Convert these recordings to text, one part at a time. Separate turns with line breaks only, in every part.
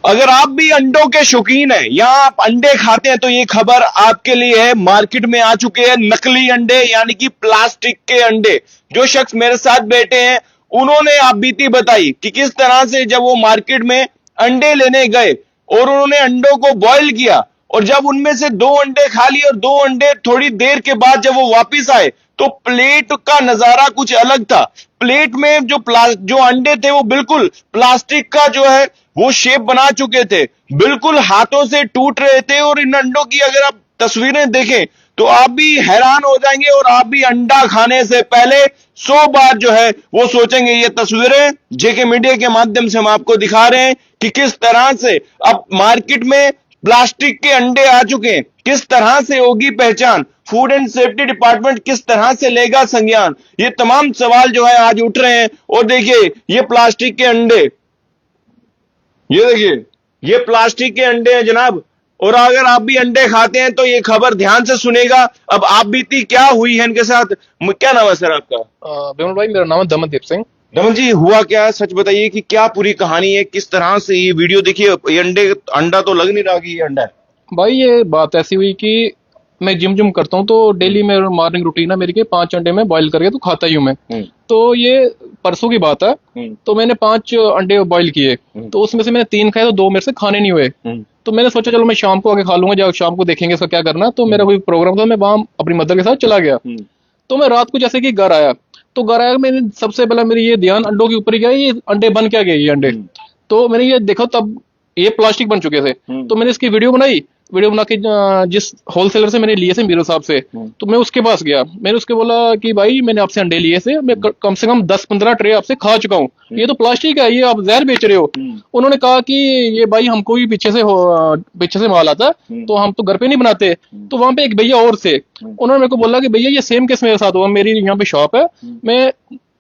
अगर आप भी अंडों के शौकीन हैं या आप अंडे खाते हैं तो ये खबर आपके लिए है। मार्केट में आ चुके हैं नकली अंडे यानी कि प्लास्टिक के अंडे। जो शख्स मेरे साथ बैठे हैं उन्होंने आप बीती बताई कि किस तरह से जब वो मार्केट में अंडे लेने गए और उन्होंने अंडों को बॉईल किया और जब उनमें से 2 अंडे खा लिए और 2 अंडे थोड़ी देर के बाद जब वो वापस आए तो प्लेट का नजारा कुछ अलग था। प्लेट में जो अंडे थे वो बिल्कुल प्लास्टिक का जो है वो शेप बना चुके थे, बिल्कुल हाथों से टूट रहे थे। और इन अंडों की अगर आप तस्वीरें देखें तो आप भी हैरान हो जाएंगे और आप भी अंडा खाने से पहले 100 बार जो है वो सोचेंगे। ये तस्वीरें जेके मीडिया के माध्यम से हम आपको दिखा रहे हैं कि किस तरह से अब मार्केट में प्लास्टिक के अंडे आ चुके हैं, किस तरह से होगी पहचान, फूड एंड सेफ्टी डिपार्टमेंट किस तरह से लेगा संज्ञान। ये तमाम सवाल जो है आज उठ रहे हैं। और देखिए ये प्लास्टिक के अंडे, ये देखिए ये प्लास्टिक के अंडे हैं जनाब। और अगर आप भी अंडे खाते हैं तो ये खबर ध्यान से सुनेगा। अब आप बीती क्या हुई है इनके साथ। क्या नाम है सर आपका?
बिमल भाई, मेरा नाम है दमनदीप सिंह।
दमन जी, हुआ क्या है, सच बताइए कि क्या पूरी कहानी है, किस तरह से ये वीडियो देखिए। ये अंडा तो लग नहीं रहा कि ये अंडा है।
भाई ये बात ऐसी हुई कि मैं जिम करता हूँ तो डेली मेरा मॉर्निंग रूटीन है मेरी के 5 अंडे में बॉईल करके तो खाता ही हूँ मैं। तो ये परसों की बात है। तो मैंने 5 अंडे बॉईल किए तो उसमें से मैंने 3 खाए तो 2 मेरे से खाने नहीं हुए। तो मैंने सोचा चलो मैं शाम को आके खा लूंगा, जब शाम को देखेंगे इसका क्या करना। तो मेरा कोई प्रोग्राम था, मैं वहां अपनी मदर के साथ चला गया। तो मैं रात को जैसे कि घर आया तो घर आया मैंने सबसे पहले मेरी ये ध्यान अंडों के ऊपर ही गया, ये अंडे बन क्या गए ये अंडे। तो मैंने ये देखा तब ये प्लास्टिक बन चुके थे। तो मैंने इसकी वीडियो बना के जिस होलसेलर से मैंने लिए थे मीरा साहब से, तो मैं उसके पास गया। मैंने उसके बोला कि भाई मैंने आपसे अंडे लिए थे, मैं कम से कम 10-15 ट्रे आपसे खा चुका हूँ, ये तो प्लास्टिक है, ये आप जहर बेच रहे हो। उन्होंने कहा कि ये भाई हमको भी पीछे से माल आता है तो हम तो घर पे नहीं बनाते। तो वहां पे एक भैया और थे, उन्होंने मेरे को बोला कि भैया ये सेम केस मेरे साथ हुआ, मेरी यहाँ पे शॉप है, मैं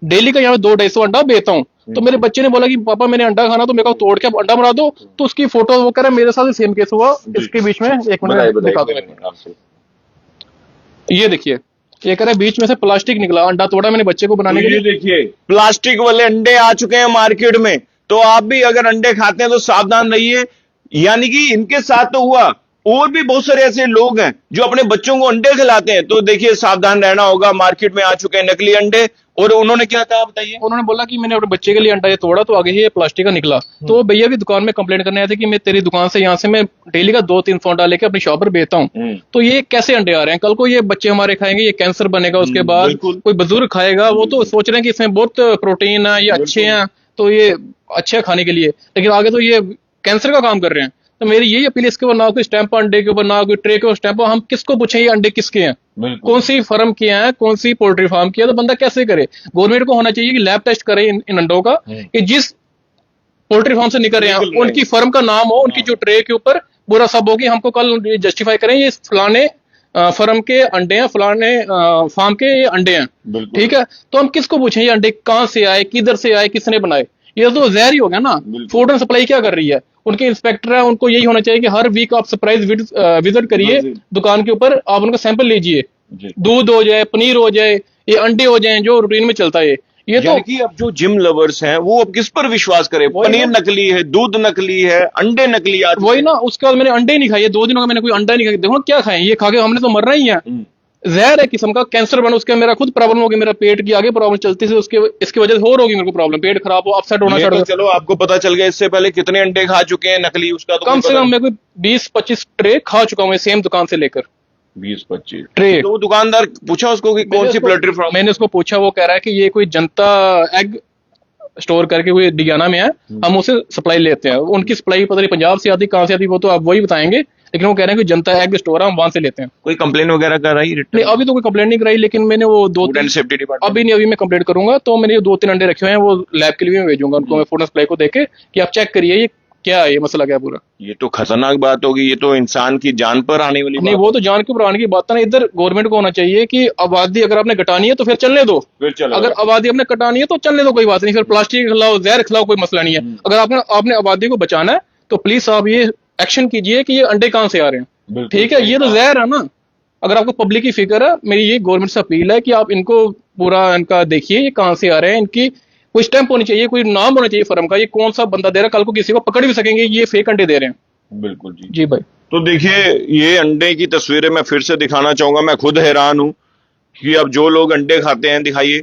डेली का यहाँ 200-250 अंडा बेचता हूँ। तो मेरे बच्चे ने बोला कि पापा मैंने अंडा खाना, तो मेरे को तोड़ के अंडा बना दो। तो उसकी फोटो वो कह रहा है मेरे साथ सेम केस हुआ। इसके बीच में 1 मिनट दिखा दो, ये देखिए ये कह रहा है बीच में से प्लास्टिक निकला, अंडा तोड़ा मैंने बच्चे को बनाने के लिए।
देखिए प्लास्टिक वाले अंडे आ चुके हैं मार्केट में। तो आप भी अगर अंडे खाते हैं तो सावधान रहिए। यानी कि इनके साथ तो हुआ, और भी बहुत सारे ऐसे लोग हैं जो अपने बच्चों को अंडे खिलाते हैं। तो देखिए सावधान रहना होगा। मार्केट में आ चुके हैं नकली अंडे। और उन्होंने क्या कहा बताइए?
उन्होंने बोला कि मैंने अपने बच्चे के लिए अंडा ये तोड़ा तो आगे ही ये प्लास्टिक का निकला। तो भैया भी दुकान में कंप्लेंट करने आए थे कि मैं तेरी दुकान से यहाँ से मैं डेली का 200-300 अंडा लेके अपनी शॉप पर बेचता हूँ, तो ये कैसे अंडे आ रहे हैं, कल को ये बच्चे हमारे खाएंगे, ये कैंसर बनेगा, उसके बाद कोई बुजुर्ग खाएगा, वो तो सोच रहे हैं कि इसमें बहुत प्रोटीन है, ये अच्छे हैं, तो ये अच्छे है खाने के लिए, लेकिन आगे तो ये कैंसर का काम कर रहे हैं। तो मेरी यही अपील, इसके ऊपर ना कोई स्टैंप अंडे के ऊपर, ना कोई ट्रे के स्टैंप, हम किसको पूछें ये अंडे किसके हैं, कौन सी फर्म किया है, कौन सी पोल्ट्री फार्म किया, तो बंदा कैसे करे। गवर्नमेंट को होना चाहिए कि लैब टेस्ट करे इन अंडों का, कि जिस पोल्ट्री फार्म से निकल रहे हैं उनकी फर्म का नाम हो, उनकी जो ट्रे के ऊपर पूरा सब हो, कि हमको कल जस्टिफाई करें ये फलाने फर्म के अंडे हैं, फलाने फार्म के ये अंडे हैं, ठीक है। तो हम किसको पूछें ये अंडे कहां से आए, किधर से आए, किसने बनाए, ये तो जहर ही हो गया ना। फूड एंड सप्लाई क्या कर रही है, उनके इंस्पेक्टर है, उनको यही होना चाहिए कि हर वीक आप सरप्राइज विजिट करिए दुकान के ऊपर, आप उनका सैंपल लीजिए, दूध हो जाए, पनीर हो जाए, ये अंडे हो जाए जो रूटीन में चलता है। ये तो
कि अब जो जिम लवर्स हैं वो अब किस पर विश्वास करें? पनीर नकली है, दूध नकली है, अंडे नकली आते
वही ना। उसके बाद मैंने अंडे नहीं खाए, 2 दिनों का मैंने कोई अंडा नहीं खाया। देखो क्या खाए, ये खा के हमने तो मरना ही है, जहर है किस्म का, कैंसर बना। उसके मेरा खुद प्रॉब्लम हो गई, मेरा पेट की आगे प्रॉब्लम चलती थी, उसके इसकी वजह से और होगी मेरे को प्रॉब्लम, पेट खराब हो, अपसेट होना
तो चलो आपको पता चल गया। इससे पहले कितने अंडे खा चुके हैं नकली, उसका तो
कम से कम मैं कोई 20-25 ट्रे खा चुका हूँ सेम दुकान से लेकर,
20-25
ट्रे।
तो वो दुकानदार पूछा उसको कि कौन सी पोल्ट्री फार्म?
मैंने उसको पूछा, वो कह रहा है कि ये कोई जनता एग स्टोर करके कोई डिगाना में है, हम उसे सप्लाई लेते हैं। उनकी सप्लाई पता नहीं पंजाब से आती कहां से आती, वो तो आप वही बताएंगे, लेकिन वो कह रहे हैं कि जनता एग स्टोर है, हम वहां से लेते हैं।
कोई कंप्लेन वगैरह कराई?
नहीं अभी तो कोई कंप्लेंट नहीं कराई, लेकिन मैंने वो
सेफ्टी डिपार्टमेंट
अभी नहीं, अभी मैं कंप्लेंट करूंगा। तो मैंने ये 2-3 अंडे रखे हुए हैं, वो लैब के लिए मैं भेजूंगा उनको, मैं फूड सप्लाई को देके कि आप चेक करिए ये क्या है, ये मसला क्या है पूरा।
ये तो खतरनाक बात होगी, ये तो इंसान की जान पर आने वाली
नहीं, वो तो जान के ऊपर आने की बात है ना। इधर गवर्नमेंट को होना चाहिए कि आबादी अगर आपने घटानी है तो फिर चलने दो, अगर आबादी आपने कटानी है तो चलने दो, कोई बात नहीं, फिर प्लास्टिक खिलाओ, जहर खिलाओ, कोई मसला नहीं है। अगर आपने आबादी को बचाना है तो प्लीज आप ये एक्शन कीजिए कि ये अंडे कहां से आ रहे हैं, ठीक है, ये तो जहर है ना। अगर आपको पब्लिक की फिक्र है, मेरी ये गवर्नमेंट से अपील है कि आप इनको पूरा इनका देखिए ये कहां से आ रहे हैं, इनकी कोई स्टैंप होनी चाहिए, कोई नाम होना चाहिए फर्म का, ये कौन सा बंदा दे रहा है, कल को किसी को पकड़ भी सकेंगे ये फेक अंडे दे रहे हैं।
बिल्कुल जी।
जी भाई।
तो देखिए, ये अंडे की तस्वीरें मैं फिर से दिखाना चाहूंगा। मैं खुद हैरान हूं कि अब जो लोग अंडे खाते हैं, दिखाइए,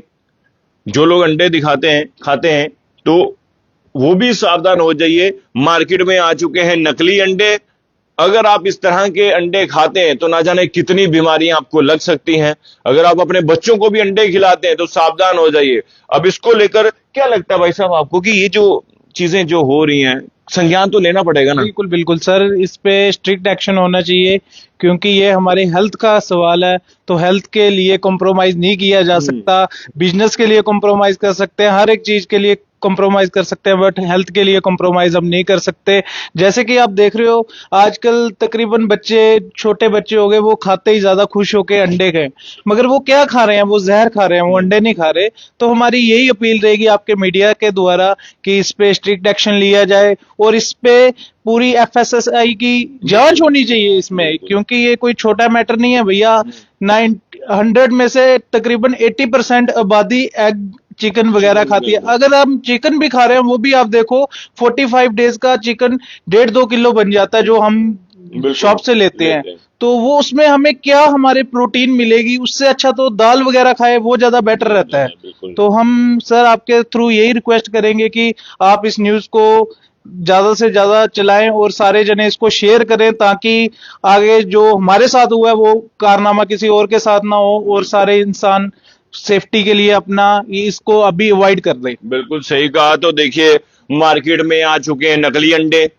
जो लोग अंडे खाते हैं, तो वो भी सावधान हो जाइए। मार्केट में आ चुके हैं नकली अंडे। अगर आप इस तरह के अंडे खाते हैं तो ना जाने कितनी बीमारियां आपको लग सकती हैं। अगर आप अपने बच्चों को भी अंडे खिलाते हैं तो सावधान हो जाइए। अब इसको लेकर क्या लगता है भाई साहब आपको कि ये जो चीजें जो हो रही हैं, संज्ञान तो लेना पड़ेगा ना?
बिल्कुल बिल्कुल सर, इस पे स्ट्रिक्ट एक्शन होना चाहिए, क्योंकि ये हमारे हेल्थ का सवाल है। तो हेल्थ के लिए कॉम्प्रोमाइज नहीं किया जा सकता। बिजनेस के लिए कॉम्प्रोमाइज कर सकते हैं, हर एक चीज के लिए कॉम्प्रोमाइज कर सकते हैं, बट हेल्थ के लिए कॉम्प्रोमाइज हम नहीं कर सकते। जैसे कि आप देख रहे हो आजकल तकरीबन बच्चे, छोटे बच्चे हो गए, वो खाते ही ज्यादा खुश होके अंडे गए, मगर वो क्या खा रहे हैं, वो जहर खा रहे हैं, वो अंडे नहीं खा रहे। तो हमारी यही अपील रहेगी आपके मीडिया के द्वारा कि इस पे स्ट्रिक्ट एक्शन लिया जाए और इस पे पूरी FSSAI की जांच होनी चाहिए इसमें, क्योंकि ये कोई छोटा मैटर नहीं है भैया। 100 में से तकरीबन 80% आबादी एग, चिकन वगैरह खाती है। अगर हम चिकन भी खा रहे हैं, वो भी आप देखो 45 डेज का चिकन 1.5-2 किलो बन जाता है जो हम शॉप से लेते हैं। तो वो उसमें हमें क्या हमारे प्रोटीन मिलेगी, उससे अच्छा तो दाल वगैरह खाए, वो ज्यादा बेटर रहता है। तो हम सर आपके थ्रू यही रिक्वेस्ट करेंगे कि आप इस न्यूज को ज्यादा से ज्यादा चलाएं और सारे जने इसको शेयर करें, ताकि आगे जो हमारे साथ हुआ है वो कारनामा किसी और के साथ ना हो और सारे इंसान सेफ्टी के लिए अपना इसको अभी अवॉइड कर दें।
बिल्कुल सही कहा। तो देखिए, मार्केट में आ चुके हैं नकली अंडे।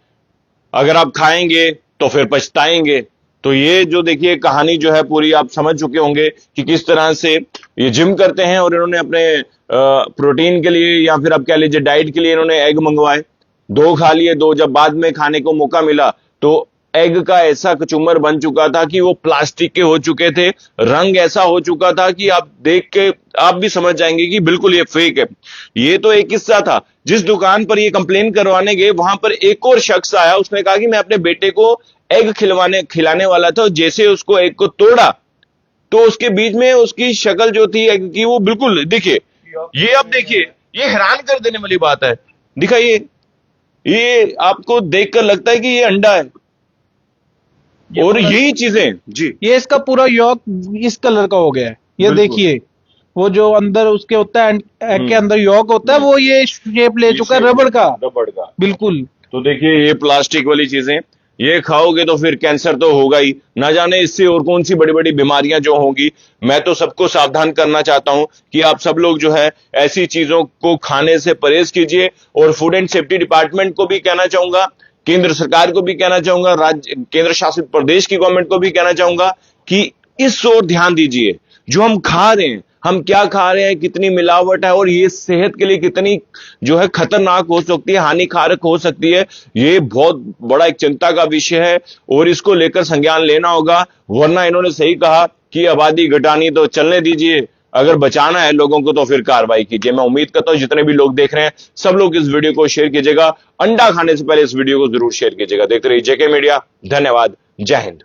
अगर आप खाएंगे तो फिर पछताएंगे। तो ये जो देखिए कहानी जो है पूरी आप समझ चुके होंगे कि किस तरह से ये जिम करते हैं और इन्होंने अपने प्रोटीन के लिए या फिर आप कह लीजिए डाइट के लिए इन्होंने एग मंगवाए। 2 खा लिए, 2 जब बाद में खाने को मौका मिला तो एग का ऐसा कचूमर बन चुका था कि वो प्लास्टिक के हो चुके थे। रंग ऐसा हो चुका था कि आप देख के आप भी समझ जाएंगे कि बिल्कुल ये फेक है। ये तो एक किस्सा था। जिस दुकान पर ये कंप्लेन करवाने गए वहां पर एक और शख्स आया, उसने कहा कि मैं अपने बेटे को एग खिलाने वाला था। जैसे उसको एग को तोड़ा तो उसके बीच में उसकी शक्ल जो थी एग की, वो बिल्कुल, देखिए ये, अब देखिए ये हैरान कर देने वाली बात है। दिखाइए, ये आपको देखकर लगता है कि ये अंडा है और यही चीजें जी।
ये इसका पूरा यॉक इस कलर का हो गया है, ये देखिए, वो जो अंदर उसके होता है एग के अंदर यॉक होता है, वो ये शेप ले चुका है रबड़ का। बिल्कुल।
तो देखिए, ये प्लास्टिक वाली चीजें ये खाओगे तो फिर कैंसर तो होगा ही, ना जाने इससे और कौन सी बड़ी बड़ी बीमारियां जो होंगी। मैं तो सबको सावधान करना चाहता हूं कि आप सब लोग जो है ऐसी चीजों को खाने से परहेज कीजिए। और फूड एंड सेफ्टी डिपार्टमेंट को भी कहना चाहूंगा, केंद्र सरकार को भी कहना चाहूंगा, राज्य केंद्र शासित प्रदेश की गवर्नमेंट को भी कहना चाहूंगा कि इस ओर ध्यान दीजिए। जो हम खा रहे हैं, हम क्या खा रहे हैं, कितनी मिलावट है और ये सेहत के लिए कितनी जो है खतरनाक हो सकती है, हानिकारक हो सकती है, ये बहुत बड़ा एक चिंता का विषय है और इसको लेकर संज्ञान लेना होगा। वरना इन्होंने सही कहा कि आबादी घटानी तो चलने दीजिए, अगर बचाना है लोगों को तो फिर कार्रवाई कीजिए। मैं उम्मीद करता हूं जितने भी लोग देख रहे हैं सब लोग इस वीडियो को शेयर कीजिएगा। अंडा खाने से पहले इस वीडियो को जरूर शेयर कीजिएगा। देखते रहिए जेके मीडिया। धन्यवाद। जय हिंद।